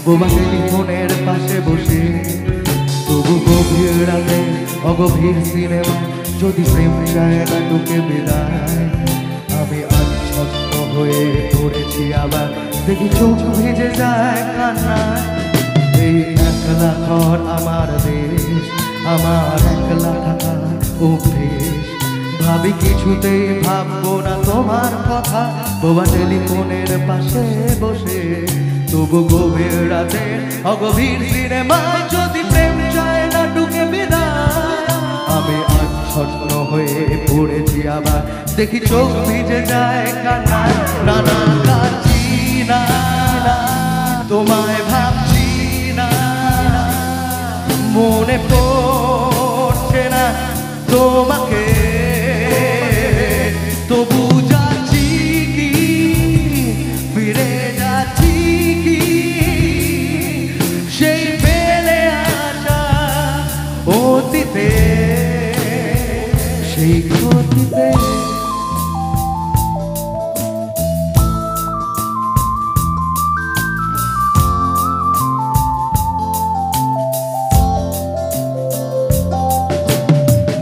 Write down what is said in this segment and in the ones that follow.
বোবা টেলিফোনের পাশে বসে, তবু গভীর রাতে অগভীর সিনেমা যদি প্রেম চায় না তোকে বিদায়। আমি আচ্ছন্ন হয়ে পড়েছি আবার, দেখি চোখ ভিজে যায় কান্নায়। এই একলা ঘর আমার দেশ, আমার একলা থাকার অভ্যেস। ভাবি কিছুতেই ভাববো না তোমার কথা, বোবা টেলিফোনের পাশে বসে, তবু গভীর রাতে অগভীর সিনেমায় যদি প্রেম চায় না ঢুকে বিদায়। আমি আচ্ছন্ন হয়ে পড়েছি আবার, দেখি চোখ ভিজে যায় কান্নায়। না না কাঁদছি না, তোমায় ভাবছি না, মনে পড়ছে না তোমাকে, তবু যাচ্ছি কি ফিরে যাচ্ছি কি সেই ফেলে আসা অতীতে, সেই ক্ষতিতে।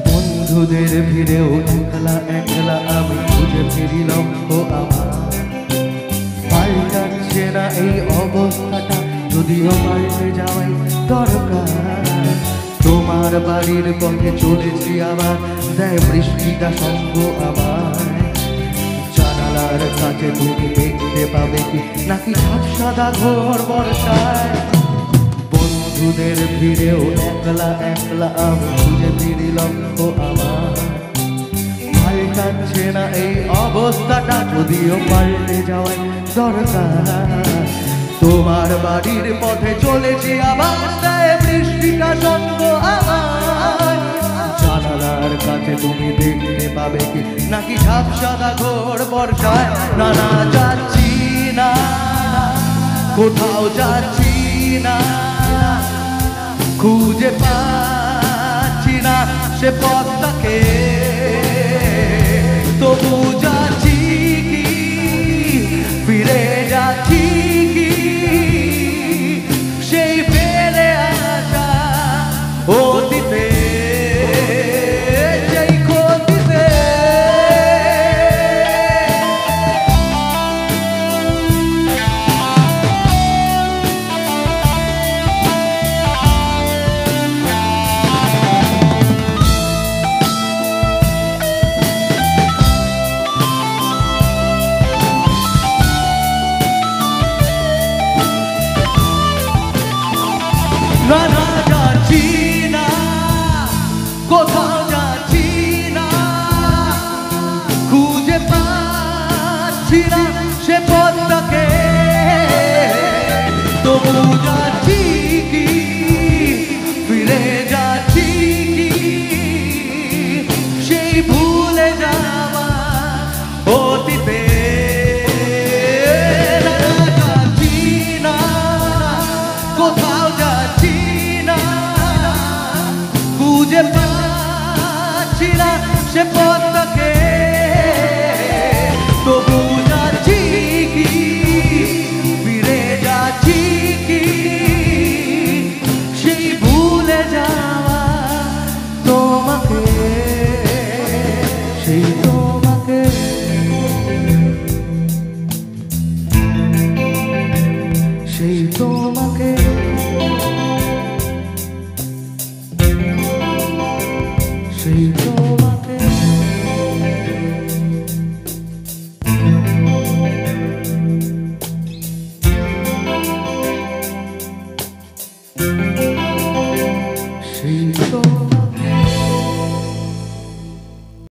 বন্ধুদের ভিড়েও একলা একলা আমি খুঁজে ফিরিলাম ও আমার। পাল্টাচ্ছে না এই অবস্থাটা, যদিও পাল্টে যাওয়াই দরকার। তোমার বাড়ির পথে চলেছি আবার, দেয় বৃষ্টিটা সঙ্গ আমার। জানালার কাছে তুমি দেখতে পাবে কি নাকি সাদা ঘোর বর্ষায়। বন্ধুদের ভিড়েও একলা একলা আমি খুঁজে ফিরিলাম ও আমার। পাল্টাচ্ছে না এই অবস্থাটা, যদিও পাল্টে যাওয়াই দরকার। তোমার বাড়ির পথে চলেছি আবার, দেয় বৃষ্টিটা সঙ্গ আমার। জানালার কাছে তুমি দেখতে পাবে কি নাকি সাদা ঘোর বর্ষায়। না না যাচ্ছি না, কোথাও যাচ্ছি না, খুঁজে পাচ্ছি না সে পথটাকে, তবু যাচ্ছি কি ফিরে যাচ্ছি কি সেই ফেলে আসা অতীতে, সেই ক্ষতিতে। না না যাচ্ছি না, কোথাও যাচ্ছি না, খুঁজে পাচ্ছি না সে পথটাকে, তবু যাচ্ছি কি ফিরে যাচ্ছি কি সেই ভুলে যাওয়া অতীতে। যাচ্ছি না, কোথাও যাচ্ছি না, খুঁজে পাচ্ছি না সে পথটাকে, তবু যাচ্ছি কি ফিরে যাচ্ছি কি সেই ভুলে যাওয়া তোমাকে, সেই তোমাকে, সেই তোমাকে, সেই তো।